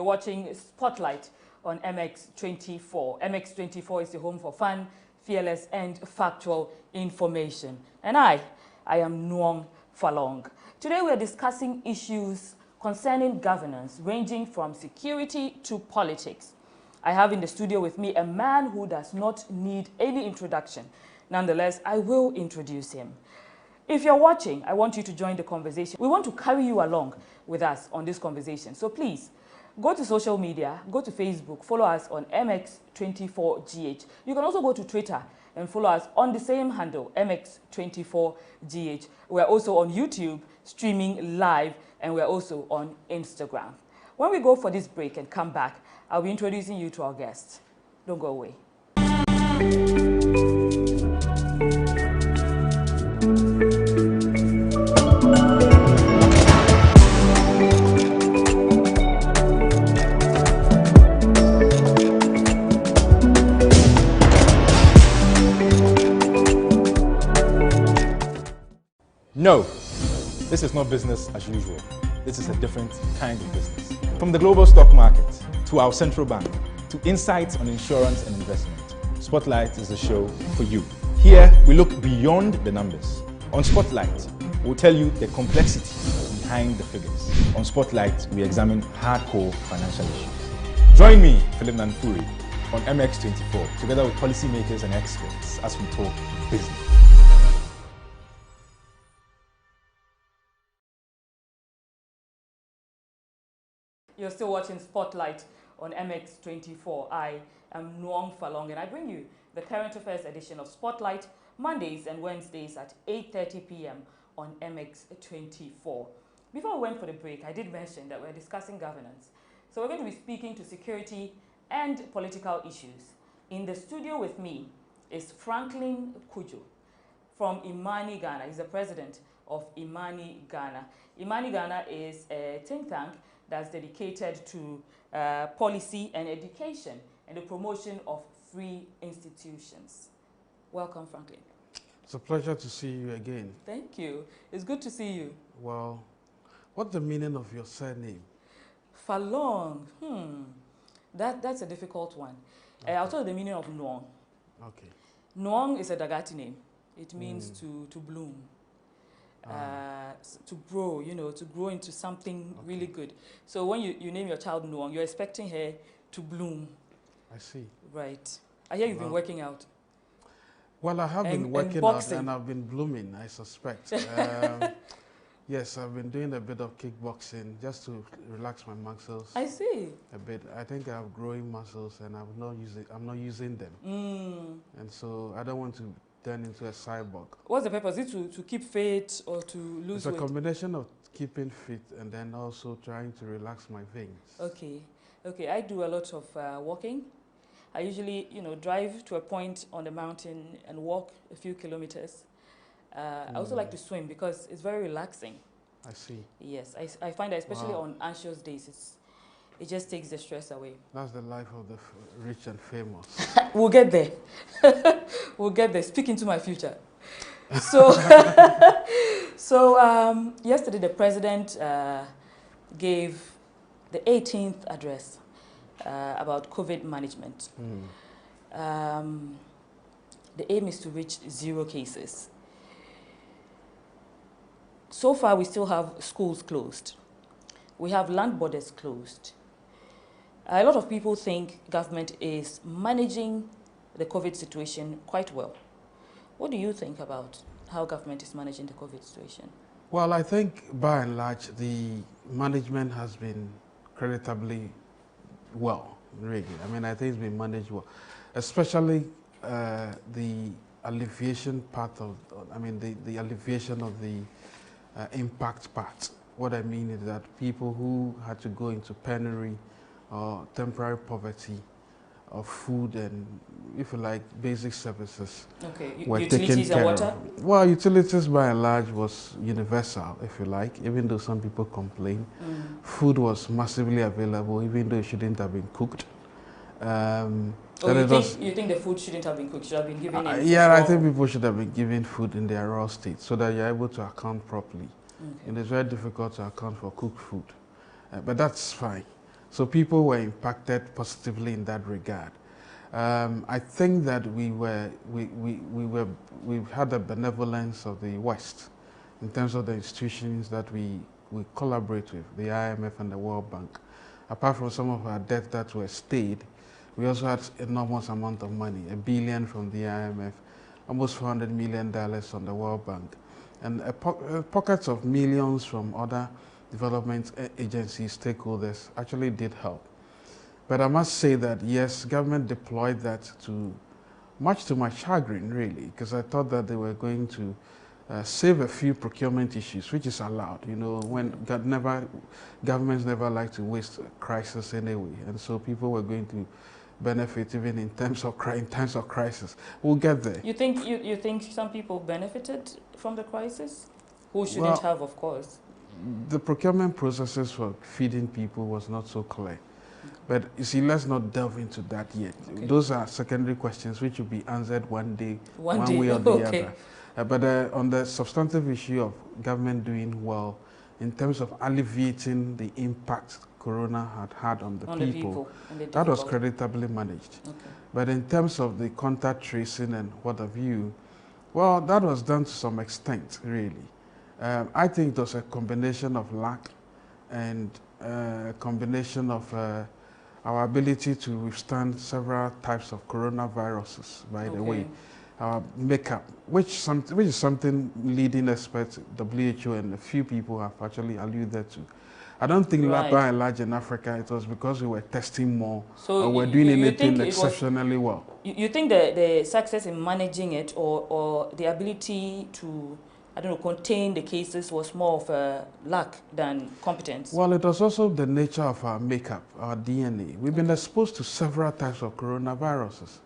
You're watching Spotlight on MX24. MX24 is the home for fun, fearless, and factual information. And I am Nuong Faalong. Today we are discussing issues concerning governance, ranging from security to politics. I have in the studio with me a man who does not need any introduction. Nonetheless, I will introduce him. If you're watching, I want you to join the conversation. We want to carry you along with us on this conversation. So please, go to social media, go to Facebook, follow us on MX24GH. You can also go to Twitter and follow us on the same handle, MX24GH. We're also on YouTube, streaming live, and we're also on Instagram. When we go for this break and come back, I'll be introducing you to our guests. Don't go away. No, this is not business as usual. This is a different kind of business. From the global stock market, to our central bank, to insights on insurance and investment, Spotlight is a show for you. Here, we look beyond the numbers. On Spotlight, we'll tell you the complexity behind the figures. On Spotlight, we examine hardcore financial issues. Join me, Philip Nanfuri, on MX24, together with policymakers and experts as we talk business. You're still watching Spotlight on MX24. I am Nuong Faalong, and I bring you the current affairs edition of Spotlight Mondays and Wednesdays at 8:30 p.m. on MX24. Before we went for the break, I did mention that we're discussing governance. So we're going to be speaking to security and political issues. In the studio with me is Franklin Cudjoe from Imani, Ghana. He's the president of Imani, Ghana. Imani, Ghana is a think tank that's dedicated to policy and education and the promotion of free institutions. Welcome, Franklin. It's a pleasure to see you again. Thank you. It's good to see you. Well, what's the meaning of your surname? Faalong. That's a difficult one. Okay. I'll tell you the meaning of Nuong. Okay. Nuong is a Dagati name. It means to bloom. To grow, to grow into something really good. So when you name your child Nuong, you're expecting her to bloom. I see. Right. I hear you've been working out. Well, I have been working out and I've been blooming, I suspect. Yes, I've been doing a bit of kickboxing just to relax my muscles. I see. A bit. I think I have growing muscles and I'm not using them. And so I don't want to turn into a cyborg. What's the purpose? Is it to keep fit or to lose weight? It's a combination of keeping fit and then also trying to relax my veins. Okay. Okay, I do a lot of walking. I usually, drive to a point on the mountain and walk a few kilometers. I also like to swim because it's very relaxing. I see. Yes, I find that especially on anxious days, it just takes the stress away. That's the life of the rich and famous. We'll get there. We'll get there. Speak into my future. So, yesterday the president gave the 18th address about COVID management. The aim is to reach 0 cases. So far, we still have schools closed. We have land borders closed. A lot of people think government is managing the COVID situation quite well. What do you think about how government is managing the COVID situation? Well, I think by and large, the management has been creditably well, really. I mean, I think it's been managed well, especially the alleviation part of, the alleviation of the impact part. What I mean is that people who had to go into penury or temporary poverty of food and, if you like, basic services were taken care of. Well, utilities by and large was universal, if you like, even though some people complain. Food was massively available, even though it shouldn't have been cooked. You think the food shouldn't have been cooked, should have been given in yeah, I think people should have been given food in their raw state so that you're able to account properly. And it's very difficult to account for cooked food. But that's fine. So people were impacted positively in that regard. I think that we had the benevolence of the West in terms of the institutions that we collaborate with, the IMF and the World Bank. Apart from some of our debt that were stayed, we also had enormous amount of money, $1 billion from the IMF, almost $400 million from the World Bank, and pockets of millions from other development agencies, stakeholders actually did help. But I must say that, yes, government deployed that much to my chagrin, really, because I thought that they were going to save a few procurement issues, which is allowed. You know, when governments never like to waste a crisis anyway, and so people were going to benefit even in times of crisis. We'll get there. You think some people benefited from the crisis? Who shouldn't have, of course? The procurement processes for feeding people was not so clear. But you see, let's not delve into that yet. Okay. Those are secondary questions which will be answered one day, one way or the other. But on the substantive issue of government doing well, in terms of alleviating the impact Corona had on the people, that was creditably managed. Okay. But in terms of the contact tracing and what have you, well, that was done to some extent, really. I think it was a combination of luck and a combination of our ability to withstand several types of coronaviruses, by the way. Our makeup, which is something leading experts, WHO and a few people have actually alluded to. I don't think by and large in Africa it was because we were testing more or we're doing anything exceptionally well. You think the success in managing it or the ability to, I don't know, contain the cases was more of a luck than competence? Well, it was also the nature of our makeup, our DNA. We've been exposed to several types of coronaviruses.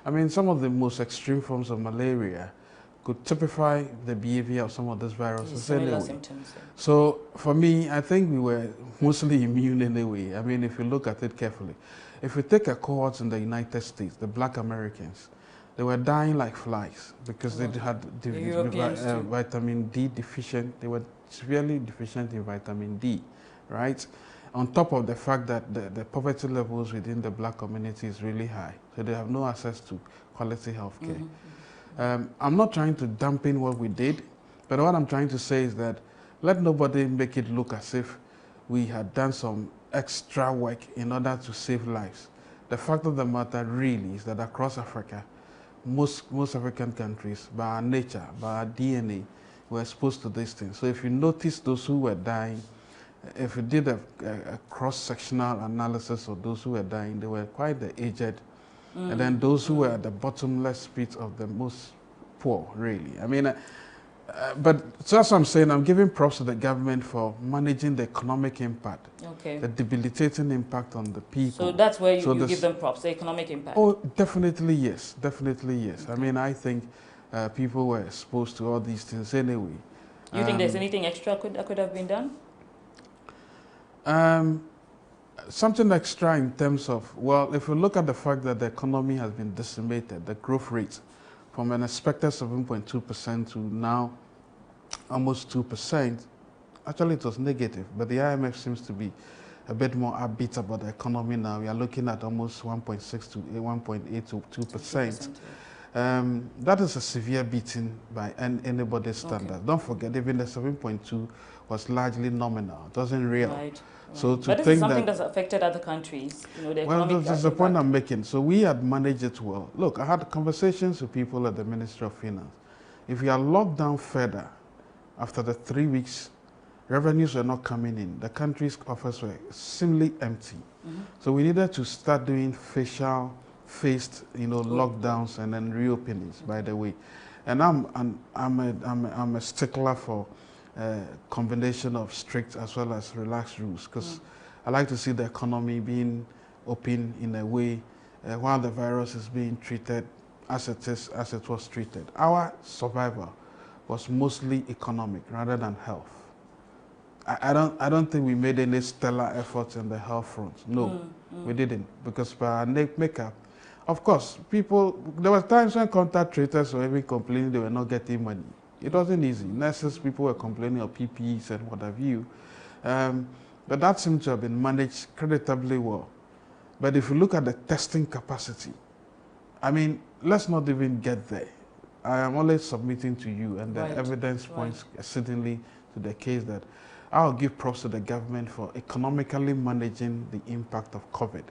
I mean, some of the most extreme forms of malaria could typify the behavior of some of these viruses anyway. Symptoms, yeah. So for me, I think we were mostly immune anyway. I mean, if you look at it carefully. If we take a cohort in the United States, the Black Americans, they were dying like flies because they had vitamin D deficient. They were severely deficient in vitamin D, right? On top of the fact that the poverty levels within the Black community is really high. So they have no access to quality health care. I'm not trying to dampen what we did, but what I'm trying to say is that let nobody make it look as if we had done some extra work in order to save lives. The fact of the matter really is that across Africa, most African countries, by our nature, by our DNA, were exposed to these things. So if you notice those who were dying, if you did a cross-sectional analysis of those who were dying, they were quite the aged. And then those who were at the bottomless pit of the most poor, really. I mean, but so that's what I'm saying. I'm giving props to the government for managing the economic impact, the debilitating impact on the people. So that's where you give them props, the economic impact. Oh, definitely yes, definitely yes. I mean, I think people were exposed to all these things anyway. You think there's anything extra that could have been done? Something extra in terms of, well, if you look at the fact that the economy has been decimated, the growth rate from an expected 7.2% to now almost 2%, actually it was negative, but the IMF seems to be a bit more upbeat about the economy now. We are looking at almost 1.6 to 1.8 to 2%. That is a severe beating by anybody's standards. Don't forget, even the 7.2 was largely nominal, it wasn't real. Right. So to but this think is something that's affected other countries. You know, the well, that's the point I'm making. So we had managed it well. Look, I had conversations with people at the Ministry of Finance. If we are locked down further, after the 3 weeks, revenues were not coming in. The country's coffers were simply empty. So we needed to start doing phased, lockdowns and then reopenings. By the way, and I'm a stickler for combination of strict as well as relaxed rules, because I like to see the economy being open in a way while the virus is being treated as it was treated. Our survival was mostly economic rather than health. I don't think we made any stellar efforts in the health front. No, we didn't, because by our makeup, of course, there were times when contact traders were even complaining they were not getting money. It wasn't easy. Nurses, people were complaining of PPEs and what have you. But that seems to have been managed creditably well. But if you look at the testing capacity, I mean, let's not even get there. I am only submitting to you, and the evidence points certainly to the case that I'll give props to the government for economically managing the impact of COVID.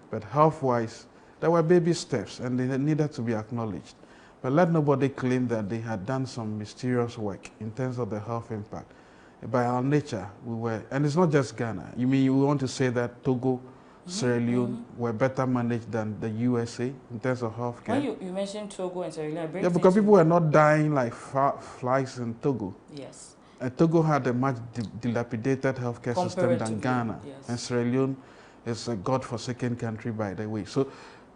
But health-wise, there were baby steps, and they needed to be acknowledged. But let nobody claim that they had done some mysterious work in terms of the health impact. By our nature, we were, and it's not just Ghana. You mean you want to say that Togo, Sierra Leone were better managed than the USA in terms of healthcare? When you mentioned Togo and Sierra Leone, yeah, because people were not dying like flies in Togo. Yes. Togo had a much dilapidated healthcare system than Ghana, yes. And Sierra Leone is a godforsaken country, by the way. So,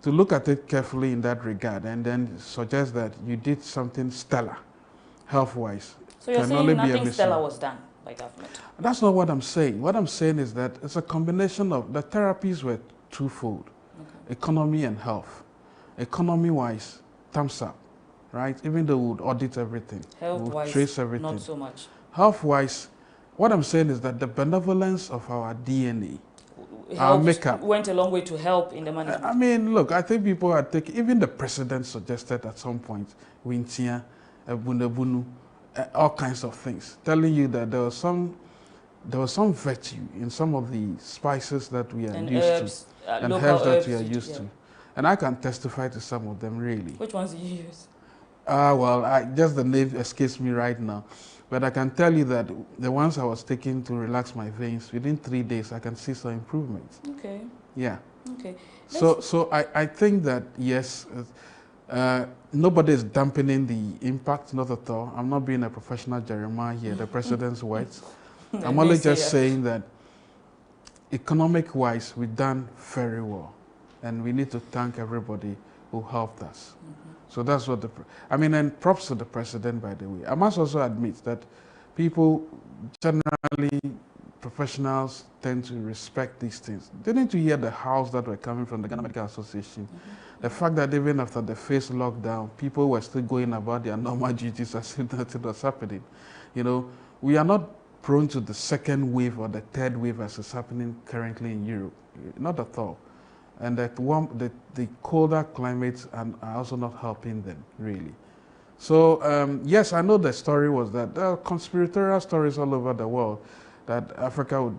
to look at it carefully in that regard, and then suggest that you did something stellar, health-wise. So you're saying nothing stellar was done by government? That's not what I'm saying. What I'm saying is that it's a combination of the therapies were twofold: economy and health. Economy-wise, thumbs up, right? Even though we would audit everything, health-wise, trace everything. not so much. Health-wise, what I'm saying is that the benevolence of our DNA, our makeup, went a long way to help in the management. I mean, look, I think people are taking, even the president suggested at some point, Wintia, Bunabunu, all kinds of things, telling you that there was some virtue in some of the spices that we are used to, and herbs that we are used to. And I can testify to some of them, really. Which ones do you use? Well, just the name escapes me right now. But I can tell you that the ones I was taking to relax my veins, within 3 days, I can see some improvements. Okay. Yeah. Okay. So I think that, yes, nobody is dampening the impact, not at all. I'm not being a professional Jeremiah here, the president's words. I'm only just saying that economic-wise, we've done very well. And we need to thank everybody who helped us. So that's what and props to the president, by the way. I must also admit that people, generally, professionals, tend to respect these things. They need to hear the howls that were coming from the Ghana Medical Association. The fact that even after the first lockdown, people were still going about their normal duties as if nothing was happening. You know, we are not prone to the second wave or the third wave as is happening currently in Europe. Not at all. And that the colder climates are also not helping them, really. So, yes, I know the story was that there are conspiratorial stories all over the world that Africa would,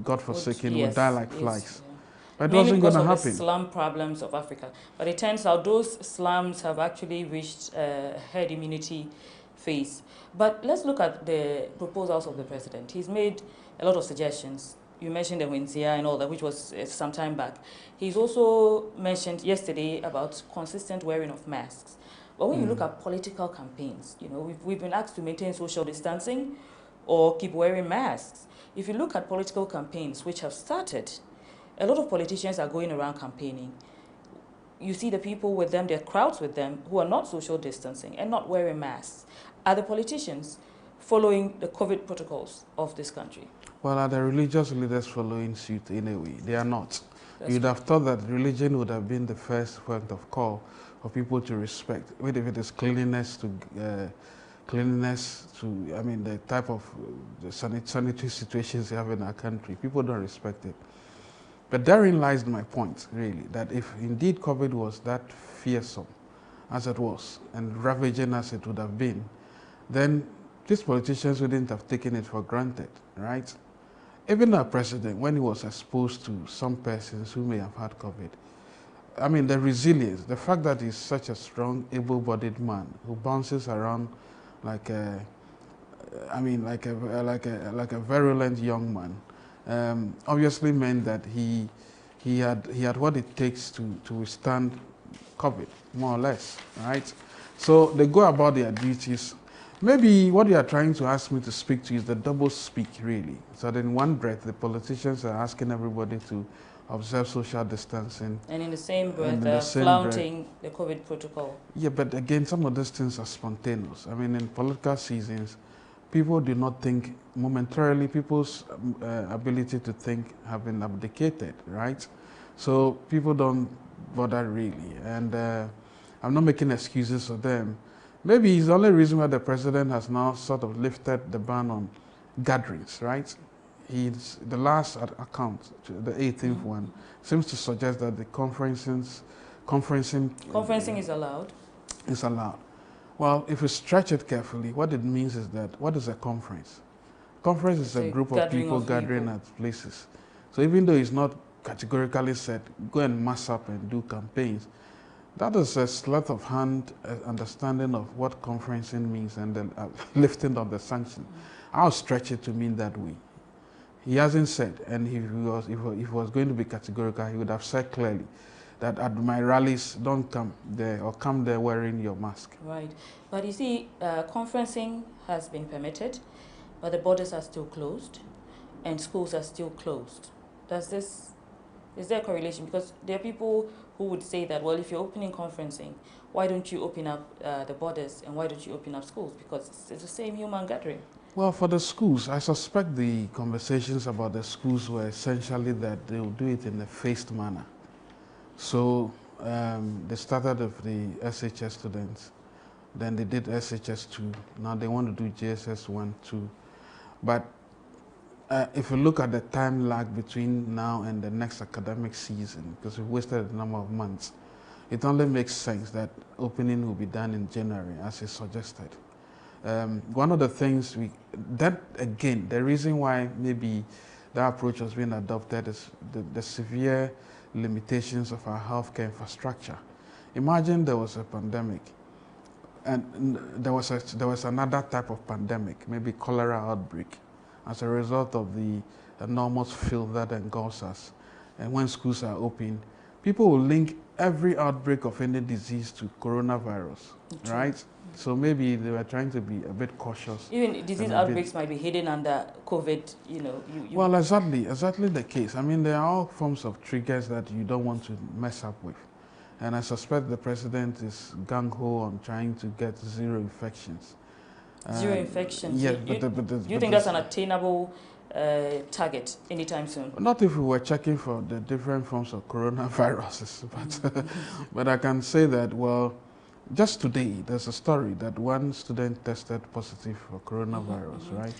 godforsaken, would die like flies. Yeah. But it wasn't going to happen. The slum problems of Africa. But it turns out those slums have actually reached herd immunity phase. But let's look at the proposals of the president. He's made a lot of suggestions. You mentioned the Winsia and all that, which was some time back. He's also mentioned yesterday about consistent wearing of masks. But when you look at political campaigns, you know, we've been asked to maintain social distancing or keep wearing masks. If you look at political campaigns which have started, a lot of politicians are going around campaigning. You see the people with them, there are crowds with them who are not social distancing and not wearing masks. Are the politicians following the COVID protocols of this country? Well, are the religious leaders following suit anyway? They are not. You'd have thought that religion would have been the first point of call for people to respect. Whether if it is cleanliness to, I mean, the type of sanitary situations you have in our country, people don't respect it. But therein lies my point, really, that if indeed COVID was that fearsome as it was and ravaging as it would have been, then these politicians wouldn't have taken it for granted, right? Even our president, when he was exposed to some persons who may have had COVID, I mean, the resilience, the fact that he's such a strong, able-bodied man who bounces around like a virulent young man, obviously meant that he had what it takes to withstand COVID, more or less, right? So they go about their duties. Maybe what you are trying to ask me to speak to is the double speak, really. So that in one breath, the politicians are asking everybody to observe social distancing. And in the same breath, flaunting the COVID protocol. Yeah, but again, some of these things are spontaneous. I mean, in political seasons, people do not think momentarily. People's ability to think have been abdicated, right? So people don't bother really. And I'm not making excuses for them. Maybe it's the only reason why the president has now sort of lifted the ban on gatherings, right? the last account, the 18th one, seems to suggest that the conferencing is allowed. Is allowed. Well, if you stretch it carefully, what it means is that what is a conference? Conference is a group of people gathering at places. So even though it's not categorically said, go and mass up and do campaigns, that is a sleight of hand understanding of what conferencing means and the lifting of the sanction. I'll stretch it to mean that way. He hasn't said, and if he was going to be categorical, he would have said clearly that at my rallies, don't come there or come there wearing your mask. Right. But you see, conferencing has been permitted, but the borders are still closed and schools are still closed. Is there a correlation? Because there are people who would say that, well, if you're opening conferencing, why don't you open up the borders and why don't you open up schools? Because it's the same human gathering. Well, for the schools, I suspect the conversations about the schools were essentially that they will do it in a phased manner. So they started with the SHS students, then they did SHS 2, now they want to do JSS 1, 2. But if you look at the time lag between now and the next academic season, because we've wasted a number of months, it only makes sense that opening will be done in January, as is suggested. One of the things the reason why maybe that approach was being adopted is the severe limitations of our healthcare infrastructure. Imagine there was a pandemic, and there was another type of pandemic, maybe cholera outbreak, as a result of the enormous filth that engulfs us. And when schools are open, people will link every outbreak of any disease to coronavirus, right? So maybe they were trying to be a bit cautious. Even disease outbreaks might be hidden under COVID, Well, exactly the case. I mean, there are all forms of triggers that you don't want to mess up with. And I suspect the president is gung-ho on trying to get zero infections. Zero infections? Yeah, do you think that's an attainable target anytime soon? Not if we were checking for the different forms of coronaviruses, but I can say that, well, just today, there's a story that one student tested positive for coronavirus, right?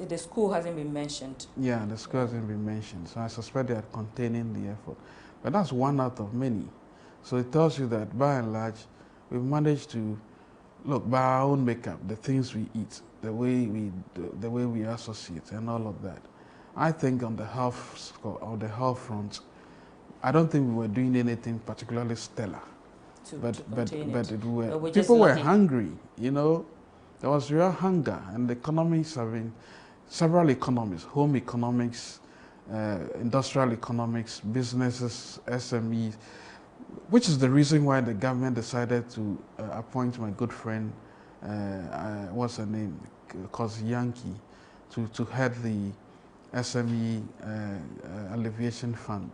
The school hasn't been mentioned. Yeah, the school hasn't been mentioned. So I suspect they are containing the effort. But that's one out of many. So it tells you that, by and large, we've managed to, look, by our own makeup, the things we eat, the way we associate, and all of that. I think on the health front, I don't think we were doing anything particularly stellar. People were hungry, There was real hunger, and the economies have been, several economies, home economics, industrial economics, businesses, SMEs, which is the reason why the government decided to appoint my good friend, what's her name, Kosi Yankee, to head the SME Alleviation Fund,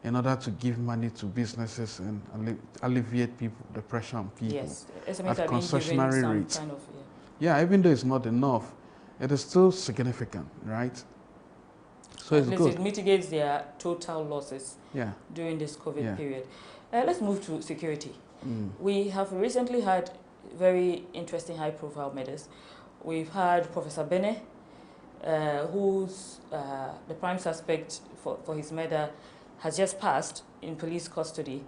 in order to give money to businesses and alleviate the pressure on people. Yes, SMEs at are concessionary rates. Kind of, yeah, even though it's not enough, it is still significant, right? So it's good. It mitigates their total losses during this COVID period. Let's move to security. We have recently had very interesting high-profile murders. We've had Professor Bene, who's the prime suspect for his murder, has just passed in police custody.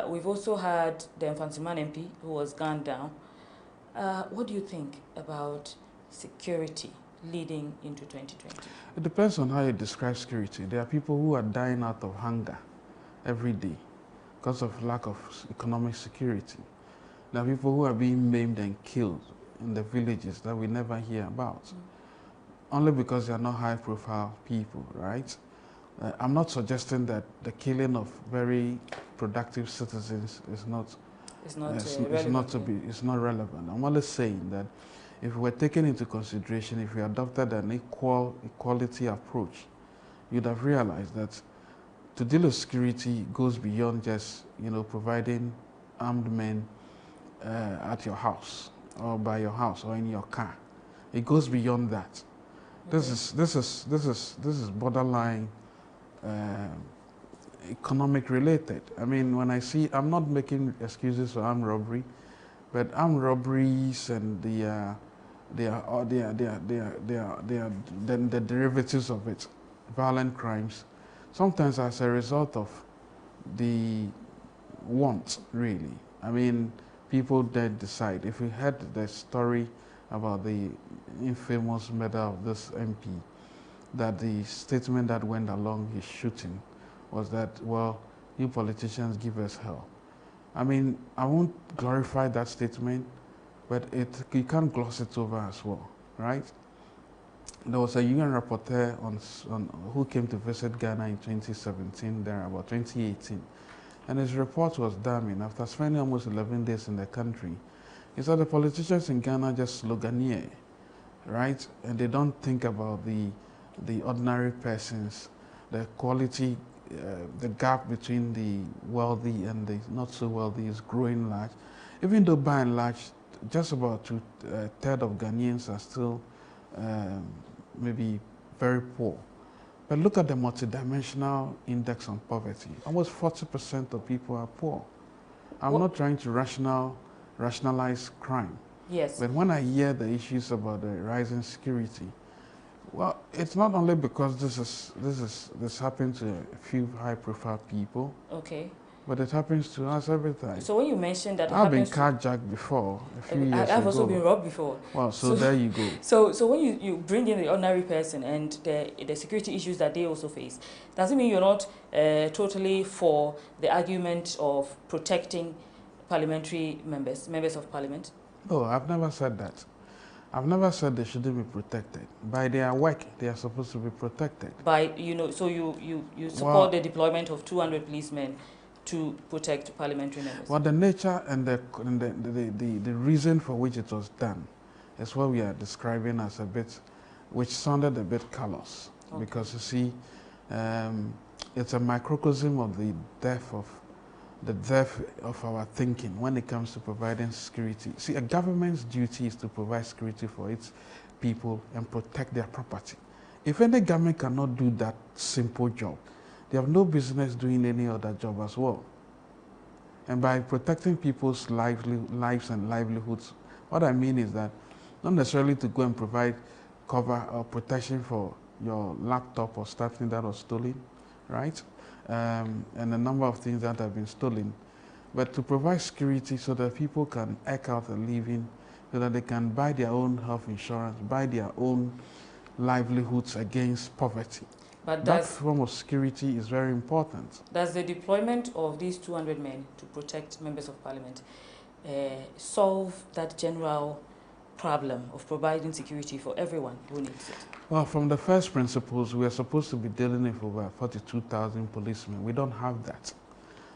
We've also had the Mfantsiman MP, who was gunned down. What do you think about security leading into 2020? It depends on how you describe security. There are people who are dying out of hunger every day because of lack of economic security. There are people who are being maimed and killed in the villages that we never hear about, only because they are not high-profile people, right? I'm not suggesting that the killing of very productive citizens is not relevant. I'm only saying that if we're taken into consideration, if we adopted an equality approach, you'd have realized that to deal with security goes beyond just providing armed men at your house or by your house or in your car. It goes beyond that. This is borderline economic related. I mean, when I see, I'm not making excuses for armed robbery, but armed robberies and the then the derivatives of it, violent crimes, sometimes as a result of the want, really. I mean, people then decide. If we had the story about the infamous murder of this MP, that the statement that went along his shooting was that, well, you politicians give us hell. I mean, I won't glorify that statement, but you can't gloss it over as well, right? There was a UN rapporteur who came to visit Ghana in 2017, there about 2018, and his report was damning. After spending almost 11 days in the country, he said the politicians in Ghana just sloganeer, right? And they don't think about the ordinary persons, the quality, the gap between the wealthy and the not so wealthy is growing large. Even though by and large, just about two-thirds of Ghanaians are still maybe very poor. But look at the multidimensional index on poverty. Almost 40% of people are poor. I'm not trying to rationalize crime. Yes. But when I hear the issues about the rising security, well, it's not only because this happened to a few high-profile people. Okay. But it happens to us every time. So when you mentioned that I've been carjacked before a few years ago. I've also been robbed before. Well, so there you go. So when you bring in the ordinary person and the security issues that they also face, doesn't mean you're not totally for the argument of protecting parliamentary members of parliament? No, I've never said that. I've never said they shouldn't be protected. By their work, they are supposed to be protected. By, so you support the deployment of 200 policemen to protect parliamentary members? Well, the nature and the reason for which it was done is what we are describing as a bit, which sounded a bit callous. Okay. Because you see, it's a microcosm of the depth of our thinking when it comes to providing security. See, a government's duty is to provide security for its people and protect their property. If any government cannot do that simple job, they have no business doing any other job as well. And by protecting people's lives and livelihoods, what I mean is that not necessarily to go and provide cover or protection for your laptop or something that was stolen, right? And a number of things that have been stolen, but to provide security so that people can eke out a living, so that they can buy their own health insurance, buy their own livelihoods against poverty. But that form of security is very important. Does the deployment of these 200 men to protect members of parliament solve that general problem of providing security for everyone who needs it? Well, from the first principles, we are supposed to be dealing with over 42,000 policemen. We don't have that.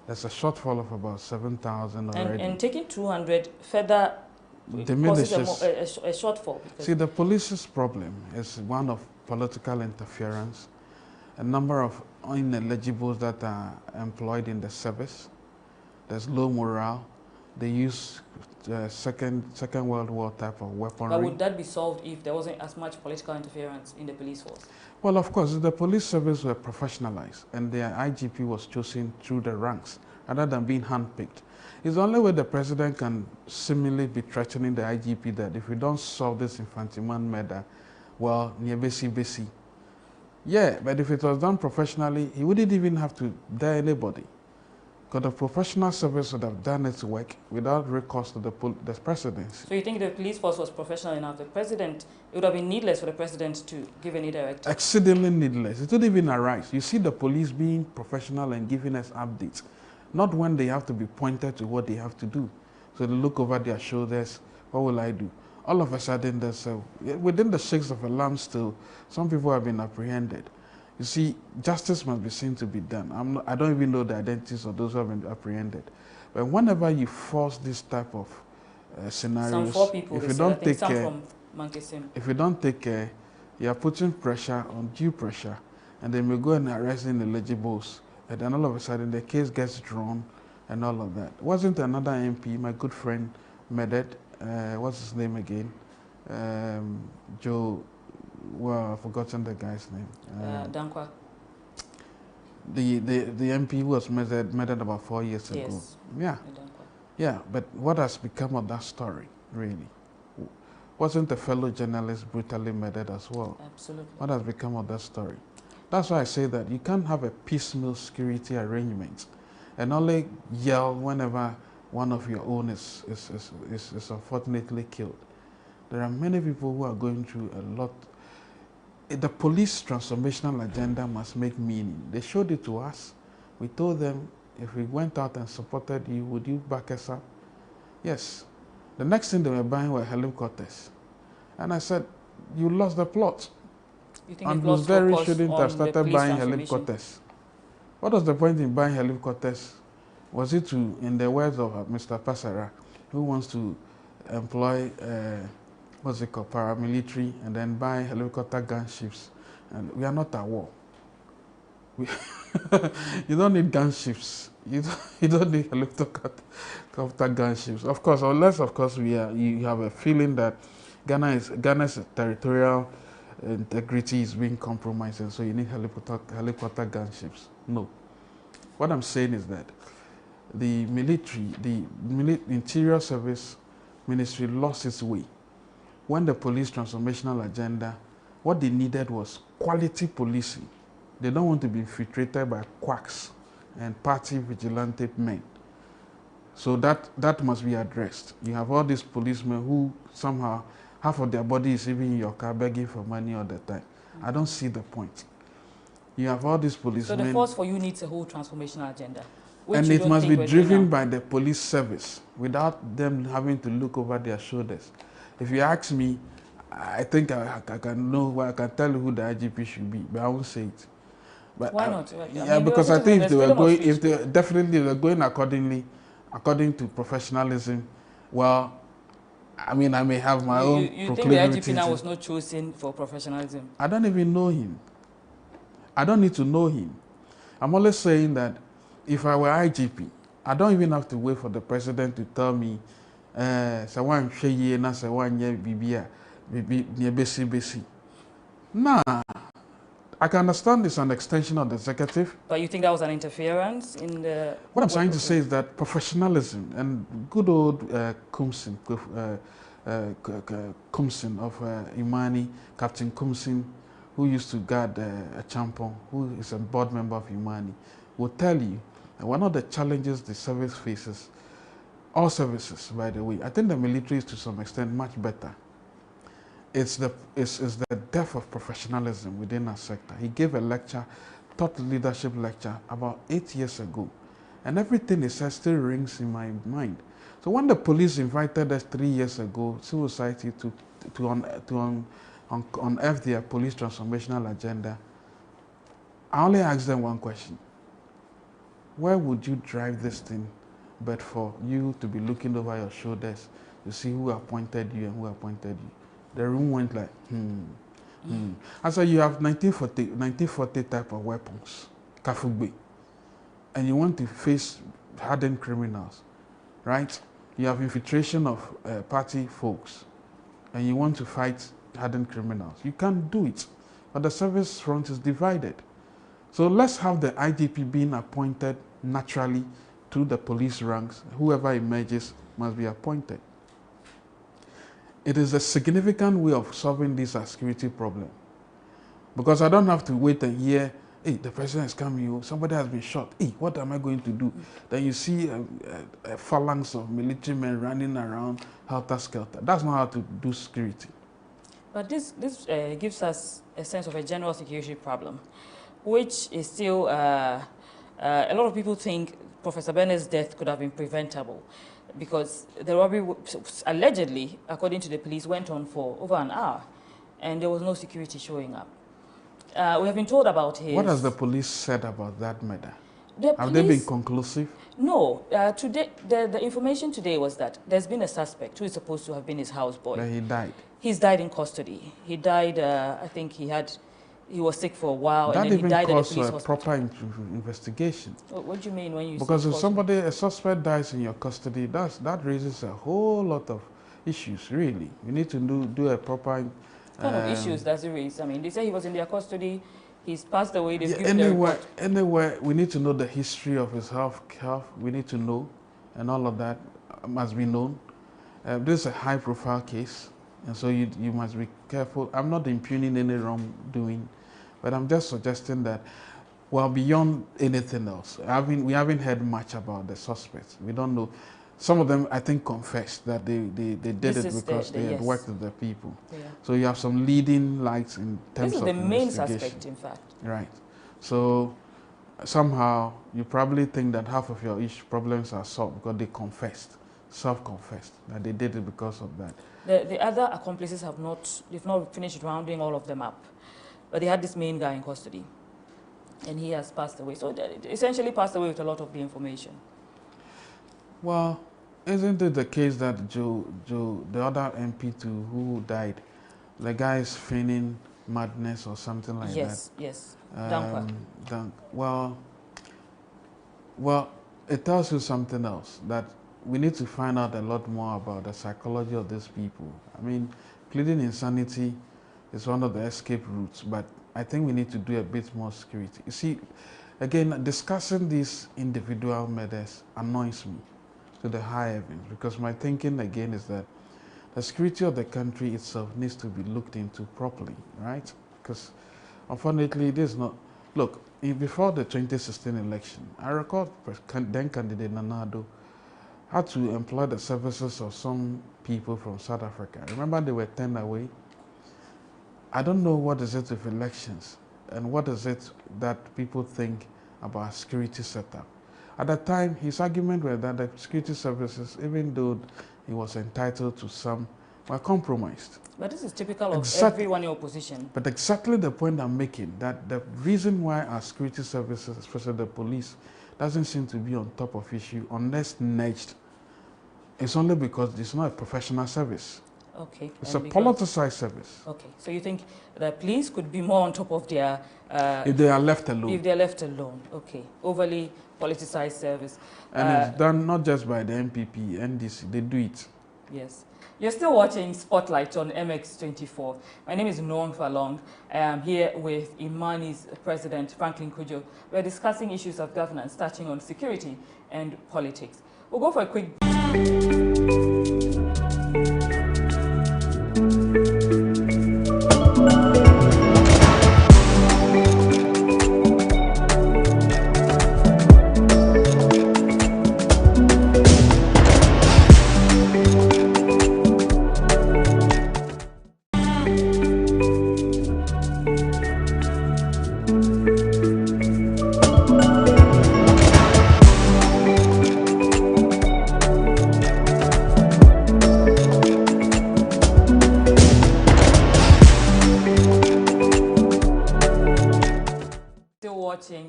There's a shortfall of about 7,000 already. And taking 200 further diminishes a shortfall. See, the police's problem is one of political interference, a number of ineligibles that are employed in the service. There's low morale. They use Second World War type of weaponry. But would that be solved if there wasn't as much political interference in the police force? Well, of course, if the police service were professionalized and their IGP was chosen through the ranks rather than being handpicked, it's the only way the president can seemingly be threatening the IGP that if we don't solve this infantiman murder, well, near besi. Yeah, but if it was done professionally, he wouldn't even have to dare anybody. Because the professional service would have done its work without recourse to the presidency. So you think the police force was professional enough? The president, it would have been needless for the president to give any directive? Exceedingly needless. It wouldn't even arise. You see the police being professional and giving us updates, not when they have to be pointed to what they have to do. So they look over their shoulders, what will I do? All of a sudden, there's within the shakes of a lamb still, some people have been apprehended. You see, justice must be seen to be done. I don't even know the identities of those who have been apprehended. But whenever you force this type of scenarios, some 4 people, if you don't take some care, from if you don't take care, you are putting pressure on due pressure, and they may go and arrest ineligibles, and then all of a sudden the case gets drawn, and all of that. Wasn't another MP, my good friend, murdered? What's his name again? Joe. Well, I've forgotten the guy's name. Dankwa. The MP who was murdered about 4 years ago. Yes. Yeah. Yeah, but what has become of that story, really? Wasn't a fellow journalist brutally murdered as well? Absolutely. What has become of that story? That's why I say that you can't have a piecemeal security arrangement and only yell whenever one of your own is unfortunately killed. There are many people who are going through a lot. The police transformational agenda must make meaning. They showed it to us. We told them, if we went out and supported you, would you back us up? Yes. The next thing they were buying were helicopters. And I said, you lost the plot. You think And it lost Bluesberry focus shouldn't on have the started police buying transformation? helicopters. What was the point in buying helicopters? Was it to, in the words of Mr. Passara, who wants to employ, what's it called, paramilitary, and then buy helicopter gunships? And we are not at war. You don't need gunships. You don't need helicopter gunships. Of course, unless, of course, you have a feeling that Ghana's territorial integrity is being compromised, and so you need helicopter gunships. No. What I'm saying is that the military, Interior Service Ministry lost its way. When the police transformational agenda, what they needed was quality policing. They don't want to be infiltrated by quacks and party vigilante men. So that must be addressed. You have all these policemen who somehow, half of their body is even in your car begging for money all the time. I don't see the point. You have all these policemen. So the force for you needs a whole transformational agenda. And it must be driven by the police service without them having to look over their shoulders. If you ask me, I think I can know, I can tell you who the IGP should be, but I won't say it. But why not? Yeah, because I think if they were going, definitely they were going according to professionalism, well, I mean, I may have my own proclivity. You think the IGP now was not chosen for professionalism? I don't even know him. I don't need to know him. I'm always saying that if I were IGP, I don't even have to wait for the president to tell me, nah, I can understand it's an extension of the executive. But you think that was an interference in the... What I'm trying to say is that professionalism and good old Kumsin of Imani, Captain Kumsin, who used to guard a champon, who is a board member of Imani, will tell you that one of the challenges the service faces, all services, by the way, I think the military is to some extent much better. It's the depth of professionalism within our sector. He gave a lecture, thought leadership lecture, about 8 years ago. And everything he said still rings in my mind. So when the police invited us 3 years ago, civil society, to unearth their police transformational agenda, I only asked them one question. Where would you drive this thing but for you to be looking over your shoulders to see who appointed you and who appointed you? The room went like, I said, you have 1940 type of weapons, Kafugbe, and you want to face hardened criminals, right? You have infiltration of party folks, and you want to fight hardened criminals. You can't do it, but the service front is divided. So let's have the IGP being appointed naturally through the police ranks. Whoever emerges must be appointed. It is a significant way of solving this security problem. Because I don't have to wait and hear, hey, the president is coming, somebody has been shot. Hey, what am I going to do? Then you see a phalanx of military men running around helter-skelter. That's not how to do security. But this gives us a sense of a general security problem, which is still, a lot of people think Professor Bennett's death could have been preventable, because the robbery, allegedly, according to the police, went on for over an hour, and there was no security showing up. We have been told about his... What has the police said about that murder? Have they been conclusive? No. Today, the information today was that there's been a suspect who is supposed to have been his houseboy. But he died. He's died in custody. He died, I think he was sick for a while, that and then he died at the police even hospital. caused a proper investigation. What do you mean when you say... Because if a suspect dies in your custody, that raises a whole lot of issues, really. You need to do a proper... What kind of issues does it raise? I mean, they say he was in their custody, he's passed away, they've given Anyway, we need to know the history of his health. We need to know, and all of that must be known. This is a high-profile case. And so you must be careful. I'm not impugning any wrongdoing, but I'm just suggesting that, well, beyond anything else, we haven't heard much about the suspects. We don't know. Some of them, I think, confessed that they did it because they had worked with the people. Yeah. So you have some leading lights in terms of investigation. This is the main suspect, in fact. Right. So somehow you probably think that half of your problems are solved because they confessed, self-confessed, that they did it because of that. The other accomplices they've not finished rounding all of them up. But they had this main guy in custody. And he has passed away. So they essentially passed away with a lot of the information. Well, isn't it the case that Joe, the other MP who died, the guy is feigning madness or something like that? Yes, yes. Well, it tells you something else, that we need to find out a lot more about the psychology of these people. I mean, pleading insanity is one of the escape routes, but I think we need to do a bit more security. You see, again, discussing these individual murders annoys me to the high heavens, because my thinking again is that the security of the country itself needs to be looked into properly, right? Because unfortunately, it is not. Look, before the 2016 election, I recall then candidate Nanado had to employ the services of some people from South Africa. Remember, they were turned away. I don't know what is it with elections and what is it that people think about security setup. At the time, his argument was that the security services, even though he was entitled to some, were compromised. But this is typical of everyone in opposition. But exactly the point I'm making, that the reason why our security services, especially the police, doesn't seem to be on top of issue unless nudged, it's only because it's not a professional service. Okay. It's a politicized service. Okay. So you think the police could be more on top of their... if they are left alone. If they are left alone. Okay. Overly politicized service. And it's done not just by the MPP, NDC, they do it. Yes. You're still watching Spotlight on MX24. My name is Nuong Faalong. I am here with Imani's president, Franklin Cudjoe. We're discussing issues of governance, touching on security and politics. We'll go for a quick...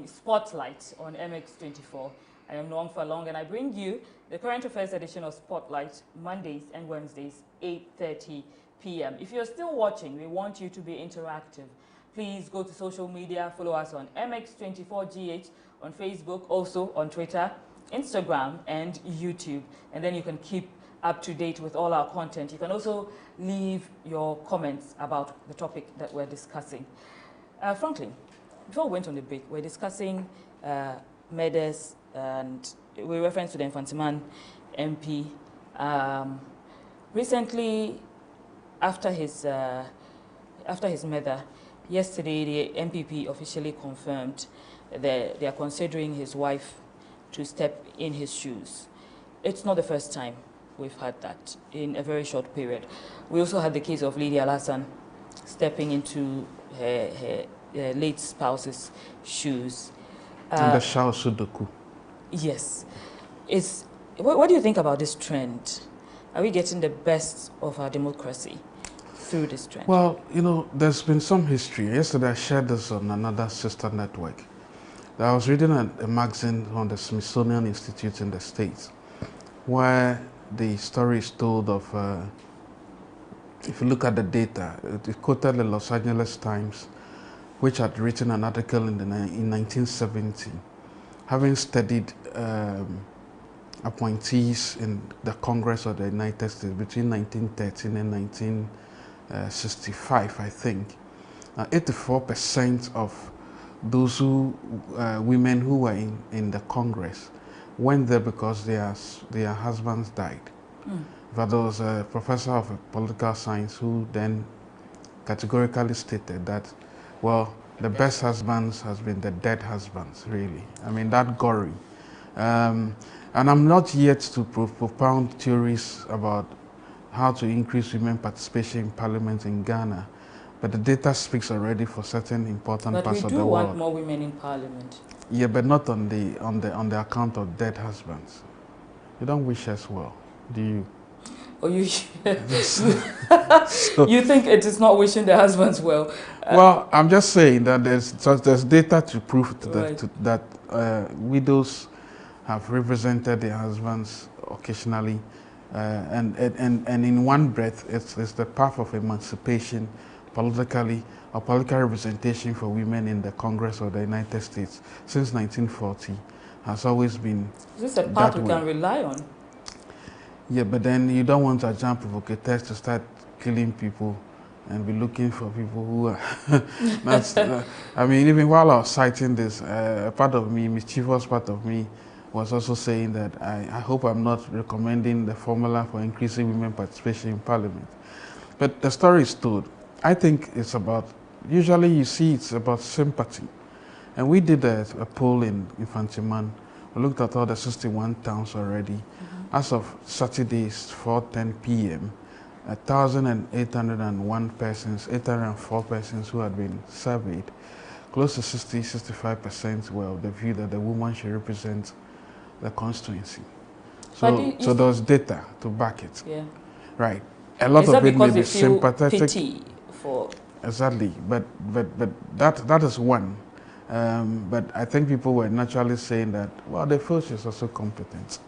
Spotlight on MX24. I am Nuong Faalong, and I bring you the current affairs edition of Spotlight Mondays and Wednesdays, 8:30 p.m. If you're still watching, we want you to be interactive. Please go to social media, follow us on MX24GH on Facebook, also on Twitter, Instagram, and YouTube. And then you can keep up to date with all our content. You can also leave your comments about the topic that we're discussing. Franklin, before we went on the break, we're discussing murders, and we reference to the Infantiman MP. Recently, after his murder, yesterday the MPP officially confirmed that they are considering his wife to step in his shoes. It's not the first time we've had that in a very short period. We also had the case of Lady Alassane stepping into her late spouse's shoes. And the Shao Sudoku. Yes. What do you think about this trend? Are we getting the best of our democracy through this trend? Well, you know, there's been some history. Yesterday I shared this on another sister network. I was reading a magazine on the Smithsonian Institute in the States, where the story is told of, if you look at the data, it quoted the Los Angeles Times, which had written an article in 1970, having studied appointees in the Congress of the United States between 1913 and 1965, I think. 84% of those women who were in the Congress went there because their husbands died. In but there was a professor of political science who then categorically stated that, well, the best husbands has been the dead husbands, really. I mean, that gory. And I'm not yet to propound theories about how to increase women participation in parliament in Ghana, but the data speaks already for certain important parts of the world. But we do want more women in parliament. Yeah, but not on the account of dead husbands. You don't wish us well, do you? Or you you think it is not wishing the husbands well? Well, I'm just saying that there's data to prove Right. that widows have represented their husbands occasionally, and in one breath, it's the path of emancipation politically, or political representation for women in the Congress of the United States since 1940 has always been. Is this a path we can rely on? Yeah, but then you don't want agent provocateurs to start killing people and be looking for people who are. That's, I mean, even while I was citing this, a part of me, mischievous part of me, was also saying that I hope I'm not recommending the formula for increasing women participation in parliament. But the story is told. I think it's about, usually you see it's about sympathy. And we did a poll in Infantiman. We looked at all the 61 towns already. As of Saturday, 4:10 p.m., 1,801 persons, 804 persons who had been surveyed, close to 65% were of the view that the woman should represent the constituency. So there was data to back it. Yeah. Right. A lot of it may be sympathetic. Pity for Exactly. But that is one. But I think people were naturally saying that, well, they feel she's also competent.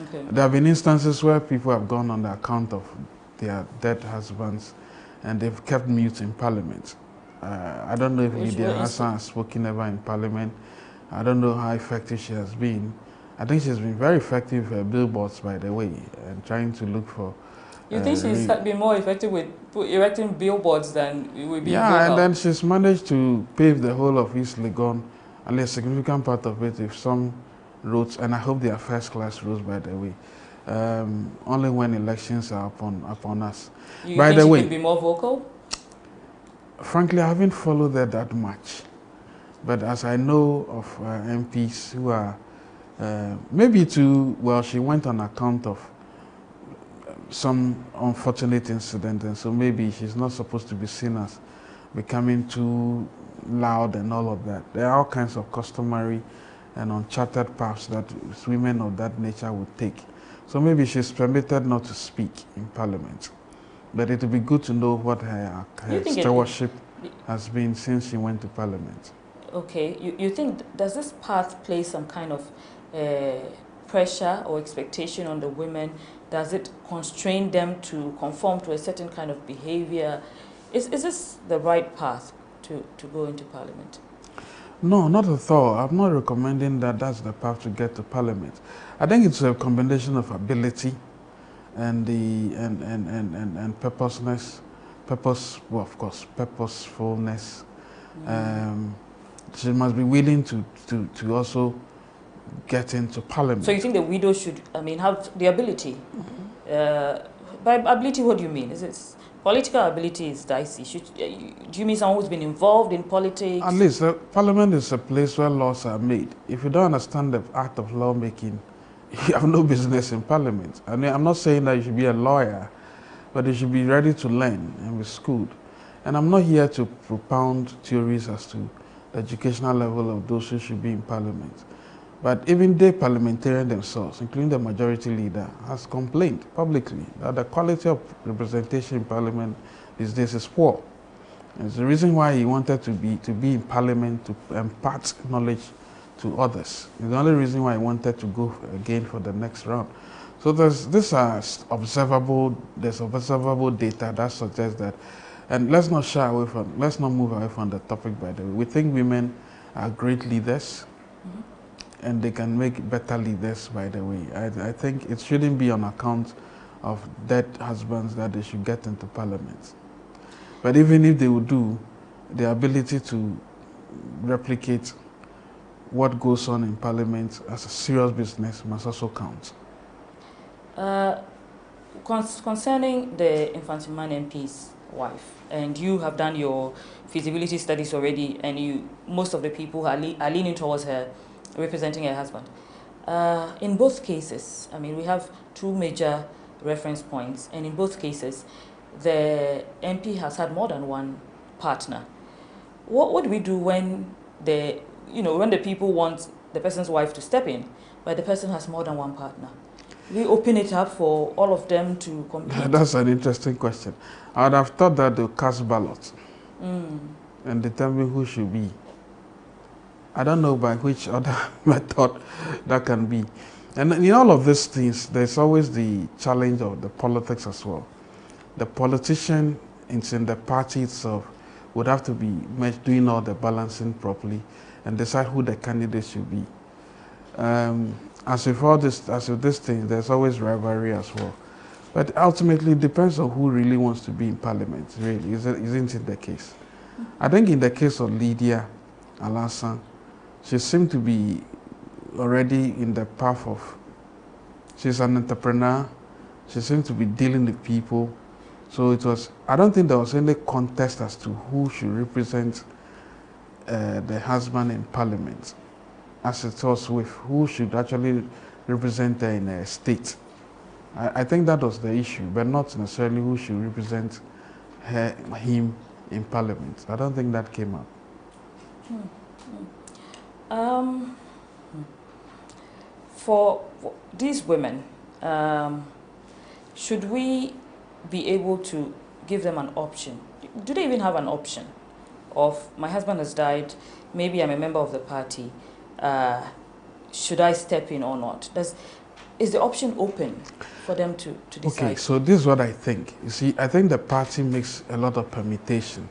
Okay. There have been instances where people have gone on the account of their dead husbands and they've kept mute in parliament. I don't know if Lydia Hassan has spoken ever in parliament. I don't know how effective she has been. I think she's been very effective with billboards, by the way, and trying to look for... You think she's been more effective with erecting billboards than with being Yeah, vocal? and then she's managed to pave the whole of East Legon, and a significant part of it with some roads, and I hope they are first-class roads, by the way. Only when elections are upon us. You by think the she way, could be more vocal? Frankly, I haven't followed that much. But as I know of MPs who are maybe too, well, she went on account of some unfortunate incident, and so maybe she's not supposed to be seen as becoming too loud and all of that. There are all kinds of customary and uncharted paths that women of that nature would take. So maybe she's permitted not to speak in parliament. But it would be good to know what her stewardship has been since she went to parliament. Okay, you think, does this path place some kind of pressure or expectation on the women? Does it constrain them to conform to a certain kind of behavior? Is this the right path to go into parliament? No, not at all. I'm not recommending that that's the path to get to parliament. I think it's a combination of ability and purposefulness. Purposefulness. She must be willing to also get into parliament. So you think the widow should, have the ability? By ability, what do you mean? Is it political ability is dicey? Do you mean someone who's been involved in politics? At least parliament is a place where laws are made. If you don't understand the art of lawmaking, you have no business in parliament. I mean, I'm not saying that you should be a lawyer, but you should be ready to learn and be schooled. And I'm not here to propound theories as to the educational level of those who should be in parliament. But even the parliamentarians themselves, including the majority leader, has complained publicly that the quality of representation in parliament these days is poor. It's the reason why he wanted to be in parliament, to impart knowledge to others. It's the only reason why he wanted to go again for the next round. So there's observable data that suggests that, and let's not move away from the topic, by the way. We think women are great leaders. And they can make better leaders, by the way. I think it shouldn't be on account of dead husbands that they should get into parliament. But even if they would do, the ability to replicate what goes on in parliament as a serious business must also count. concerning the Infantiman MP's wife, and you have done your feasibility studies already, and most of the people are leaning towards her representing her husband. In both cases, I mean, we have two major reference points, and in both cases, the MP has had more than one partner. What do we do when when the people want the person's wife to step in, but the person has more than one partner? We open it up for all of them to compete? That's an interesting question. I would have thought that they'll cast ballots and determine who should be. I don't know by which other method that can be. And in all of these things, there's always the challenge of the politics as well. The politician in the party itself would have to be doing all the balancing properly and decide who the candidate should be. As with this thing, there's always rivalry as well. But ultimately, it depends on who really wants to be in parliament, really, isn't it the case? I think in the case of Lydia Alassane, she seemed to be already in the path of, she's an entrepreneur, she seemed to be dealing with people. So I don't think there was any contest as to who should represent the husband in parliament, as it was with who should actually represent her in a state. I think that was the issue, but not necessarily who should represent him in parliament. I don't think that came up. For these women, should we be able to give them an option? Do they even have an option of, my husband has died, maybe I'm a member of the party, should I step in or not? Is the option open for them to decide? Okay, so this is what I think. You see, I think the party makes a lot of permutation,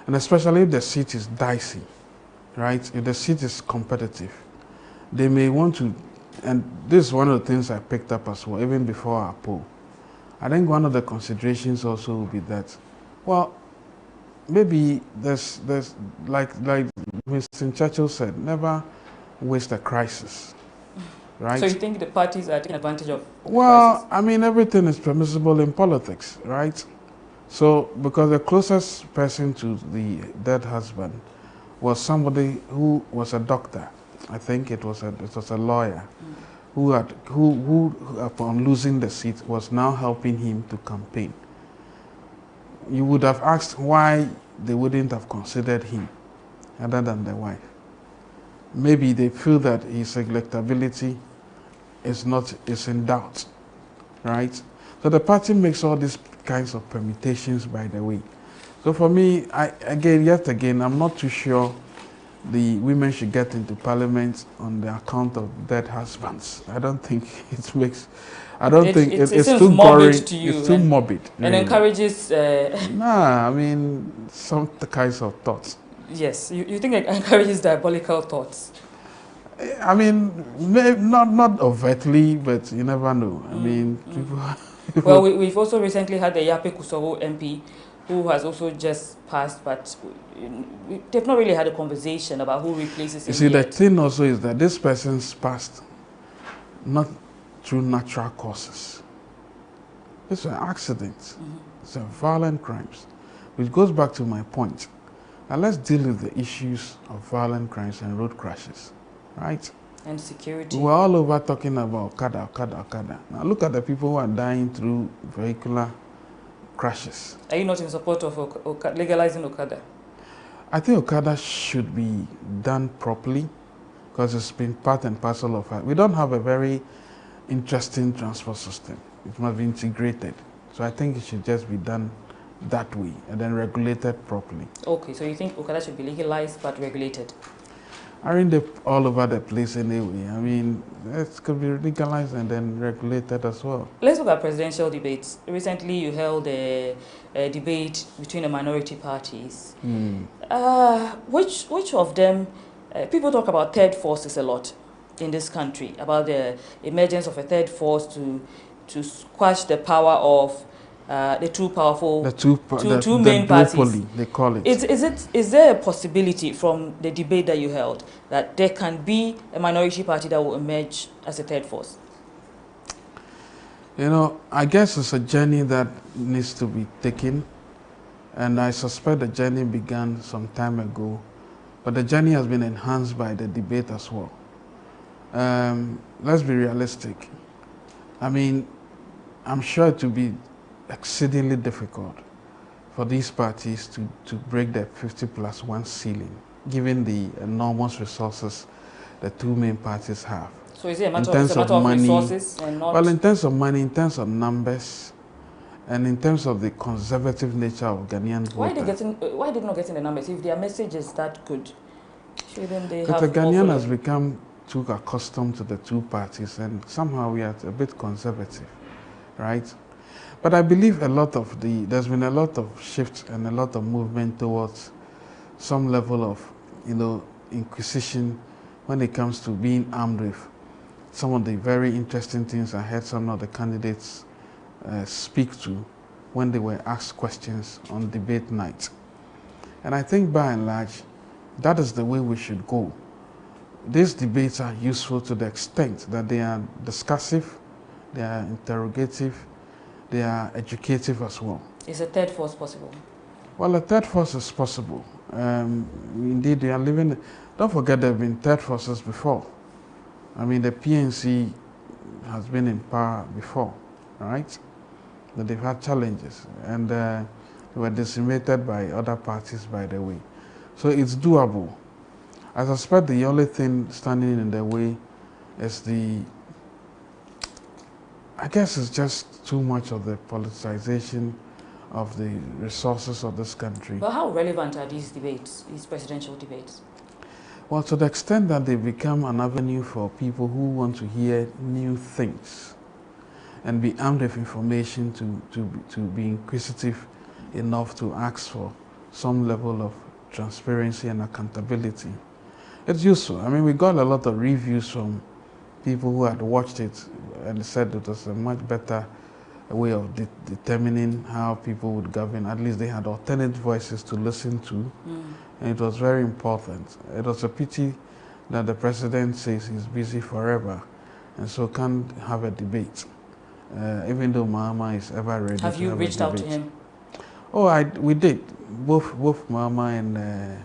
and especially if the seat is dicey, right? If the seat is competitive, they may want to, and this is one of the things I picked up as well, even before our poll. I think one of the considerations also will be that, well, maybe there's like Winston Churchill said, never waste a crisis, right? So you think the parties are taking advantage of well, crisis? I mean, everything is permissible in politics, right? So, because the closest person to the dead husband was somebody who was a doctor. I think it was a lawyer who upon losing the seat was now helping him to campaign. You would have asked why they wouldn't have considered him other than the wife. Maybe they feel that his electability is in doubt, right? So the party makes all these kinds of permutations, by the way. So for me, yet again, I'm not too sure the women should get into parliament on the account of dead husbands. I don't think it makes, it's too gory, it's too morbid. And really encourages... Nah, I mean, some kinds of thoughts. Yes, you think it encourages diabolical thoughts? I mean, not overtly, but you never know. I mean, people... Well, we've also recently had the Yape Kusowo MP who has also just passed, but they've not really had a conversation about who replaces him. You see, the thing also is that this person's passed not through natural causes. It's an accident. It's a violent crimes, which goes back to my point. Now let's deal with the issues of violent crimes and road crashes, right? And security. We're all over talking about Okada. Now look at the people who are dying through vehicular crashes. Are you not in support of legalizing Okada? I think Okada should be done properly because it's been part and parcel of it. We don't have a very interesting transport system. It must be integrated. So I think it should just be done that way and then regulated properly. Okay, so you think Okada should be legalized but regulated? Aren't they all over the place anyway? I mean, it could be legalized and then regulated as well. Let's look at presidential debates. Recently, you held a debate between the minority parties. Which of them, people talk about third forces a lot in this country, about the emergence of a third force to squash the power of the two powerful, two main parties. They call it. Is there a possibility from the debate that you held that there can be a minority party that will emerge as a third force? You know, I guess it's a journey that needs to be taken, and I suspect the journey began some time ago, but the journey has been enhanced by the debate as well. Let's be realistic. I mean, I'm sure it will be exceedingly difficult for these parties to break the 50+1 ceiling, given the enormous resources the two main parties have. So is it a matter of resources and not... Well, in terms of money, in terms of numbers, and in terms of the conservative nature of Ghanaian voters. Why are they not getting the numbers? If their message is that good, shouldn't they have... But the Ghanaian has become too accustomed to the two parties, and somehow we are a bit conservative, right? But I believe there's been a lot of shifts and a lot of movement towards some level of, you know, inquisition when it comes to being armed with some of the very interesting things I heard some of the candidates speak to when they were asked questions on debate night. And I think by and large, that is the way we should go. These debates are useful to the extent that they are discussive, they are interrogative, they are educative as well. Is a third force possible? Well, a third force is possible. Indeed, we are living... Don't forget there have been third forces before. I mean, the PNC has been in power before, right? But they've had challenges, and they were decimated by other parties, by the way. So it's doable. I suspect the only thing standing in the way is I guess it's just too much of the politicization of the resources of this country. But how relevant are these debates, these presidential debates? Well, to the extent that they become an avenue for people who want to hear new things and be armed with information to be inquisitive enough to ask for some level of transparency and accountability. It's useful. I mean, we got a lot of reviews from people who had watched it and said it was a much better way of determining how people would govern. At least they had alternate voices to listen to. And it was very important. It was a pity that the president says he's busy forever and so can't have a debate, even though Mahama is ever ready. Have you reached out to him? Oh, we did. Both Mahama and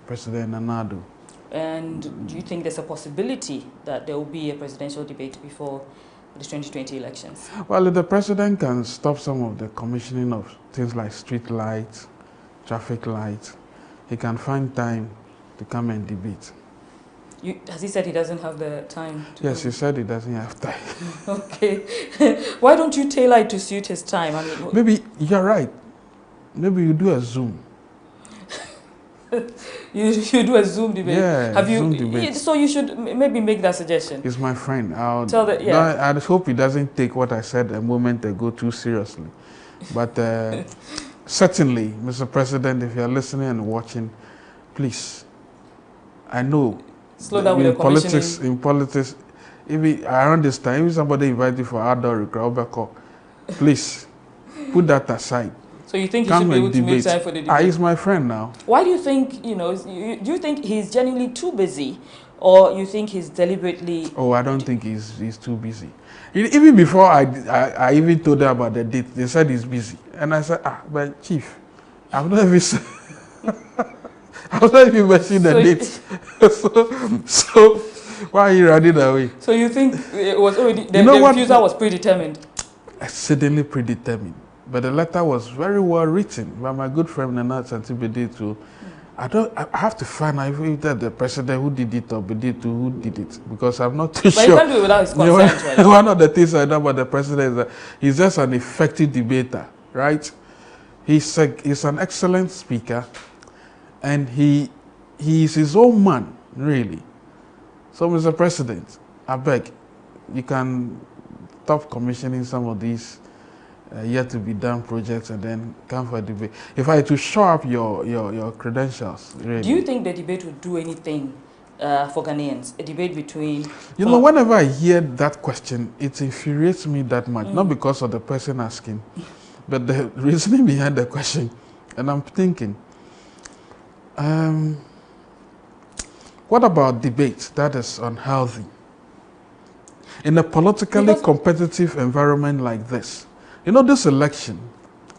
President Nana. And do you think there's a possibility that there will be a presidential debate before the 2020 elections? Well, if the president can stop some of the commissioning of things like street lights, traffic lights, he can find time to come and debate. Has he said he doesn't have the time? Yes, he said he doesn't have time. Okay. Why don't you tailor it to suit his time? I mean, maybe you're right. Maybe you do a Zoom. you do a Zoom debate. Yeah, have you? Zoom debate. So you should maybe make that suggestion. He's my friend. I hope he doesn't take what I said a moment ago too seriously. But certainly, Mr. President, if you're listening and watching, please. I know. Slow down with the politics. In politics, around this time, if somebody invites you for outdoor recreation, please put that aside. So you think he should be able to make time for the debate? He's my friend now. Why do you think, do you think he's genuinely too busy, or you think he's deliberately... Oh, I don't think he's too busy. Even before I even told them about the date, they said he's busy. And I said, but Chief, I've not even said... I've not even mentioned the date. so why are you running away? So you think it was already... The refusal was predetermined? Exceedingly predetermined. But the letter was very well written by my good friend Nana Santibede too. I have to find out if that the president who did it or Bedito who did it, because I'm not too sure. But you can't do it without his consent, right? One of the things I know about the president is that he's just an effective debater, right? He's an excellent speaker, and he is his own man, really. So, Mr. President, I beg, you can stop commissioning some of these yet to be done projects and then come for a debate. If I had to show up your credentials, really. Do you think the debate would do anything for Ghanaians? A debate between... You know, whenever I hear that question, it infuriates me that much. Not because of the person asking, but the reasoning behind the question. And I'm thinking, what about debate that is unhealthy? In a politically Because competitive environment like this, you know, this election,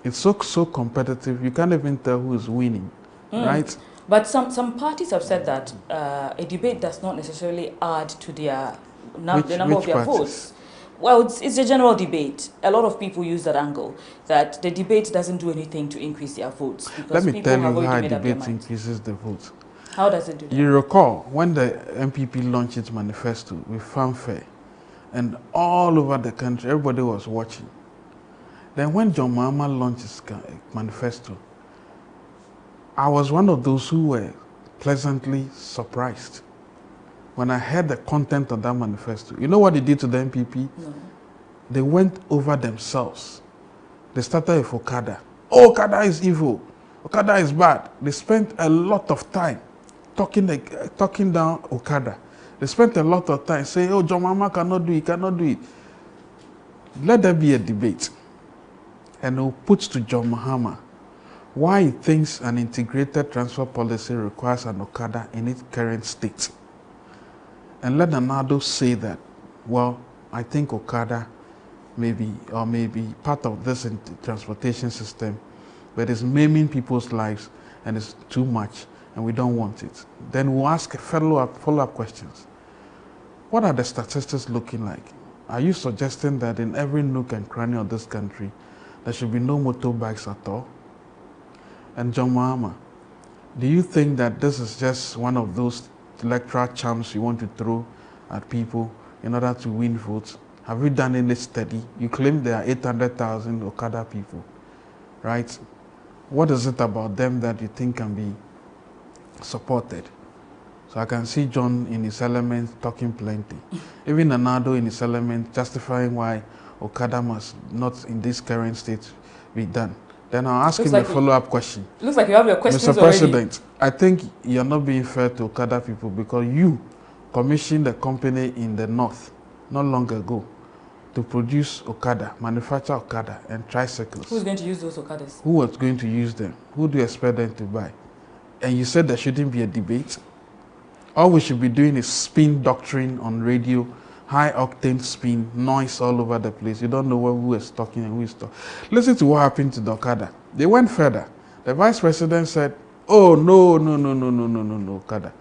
it's so competitive, you can't even tell who is winning, right? But some parties have said that a debate does not necessarily add to their the number of Which their parties? votes. Well, it's a general debate. A lot of people use that angle, that the debate doesn't do anything to increase their votes because Let me people tell have you how already a made up their debate minds. increases the vote. How does it do that? You recall when the MPP launched its manifesto with fanfare, and all over the country, everybody was watching. Then when John Mahama launched his manifesto, I was one of those who were pleasantly surprised when I heard the content of that manifesto. You know what they did to the MPP? No. They went over themselves. They started with Okada. Oh, Okada is evil. Okada is bad. They spent a lot of time talking down Okada. They spent a lot of time saying, oh, John Mahama cannot do it, cannot do it. Let there be a debate. And we'll put to John Mahama why he thinks an integrated transfer policy requires an Okada in its current state. And let Nanado say that, well, I think Okada may be part of this transportation system, but it's maiming people's lives and it's too much and we don't want it. Then we'll ask follow-up questions. What are the statistics looking like? Are you suggesting that in every nook and cranny of this country, there should be no motorbikes at all? And John Mahama, do you think that this is just one of those electoral charms you want to throw at people in order to win votes? Have you done any study? You claim there are 800,000 Okada people, right? What is it about them that you think can be supported? So I can see John in his element talking plenty. Even Nanado in his element justifying why Okada must not in this current state be done. Then I'll ask him a follow-up question. Looks like you have your questions Mr. already. President, I think you're not being fair to Okada people because you commissioned a company in the north not long ago to produce Okada, manufacture Okada and tricycles. Who's going to use those Okadas? Who was going to use them? Who do you expect them to buy? And you said there shouldn't be a debate? All we should be doing is spin doctrine on radio, high-octane spin, noise all over the place. You don't know who is talking and who is talking. Listen to what happened to the Okada. They went further. The vice president said, oh, no, Okada.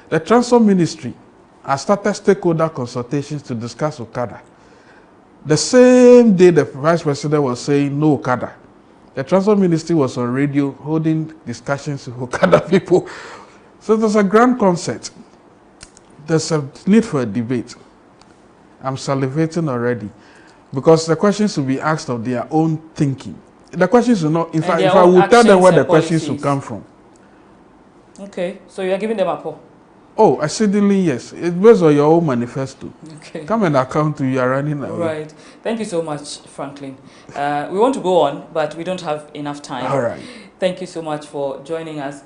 The Transport Ministry has started stakeholder consultations to discuss Okada. The same day the vice president was saying no Okada, the Transport Ministry was on radio holding discussions with Okada people. So there's a grand concept. There's a need for a debate. I'm salivating already because the questions will be asked of their own thinking. The questions will not, if I would tell them where the questions will come from. Okay, so you are giving them a call. Oh, exceedingly yes. It's based on your own manifesto. Okay. Come and account to you are running away. Right. Thank you so much, Franklin. We want to go on, but we don't have enough time. All right. Thank you so much for joining us.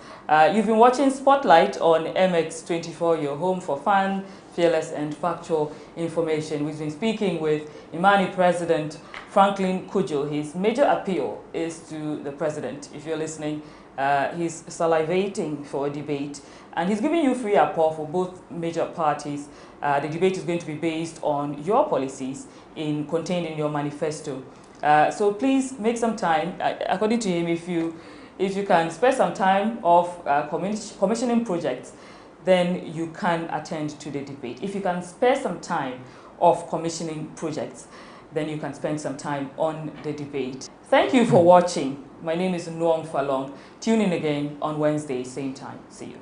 You've been watching Spotlight on MX24, your home for fun, fearless and factual information. We've been speaking with Imani President Franklin Cudjoe. His major appeal is to the president. If you're listening, he's salivating for a debate. And he's giving you free apport for both major parties. The debate is going to be based on your policies contained in your manifesto. So please make some time. According to him, if you can spare some time of commissioning projects, then you can attend to the debate. If you can spare some time of commissioning projects, then you can spend some time on the debate. Thank you for watching. My name is Nuong Faalong. Tune in again on Wednesday, same time. See you.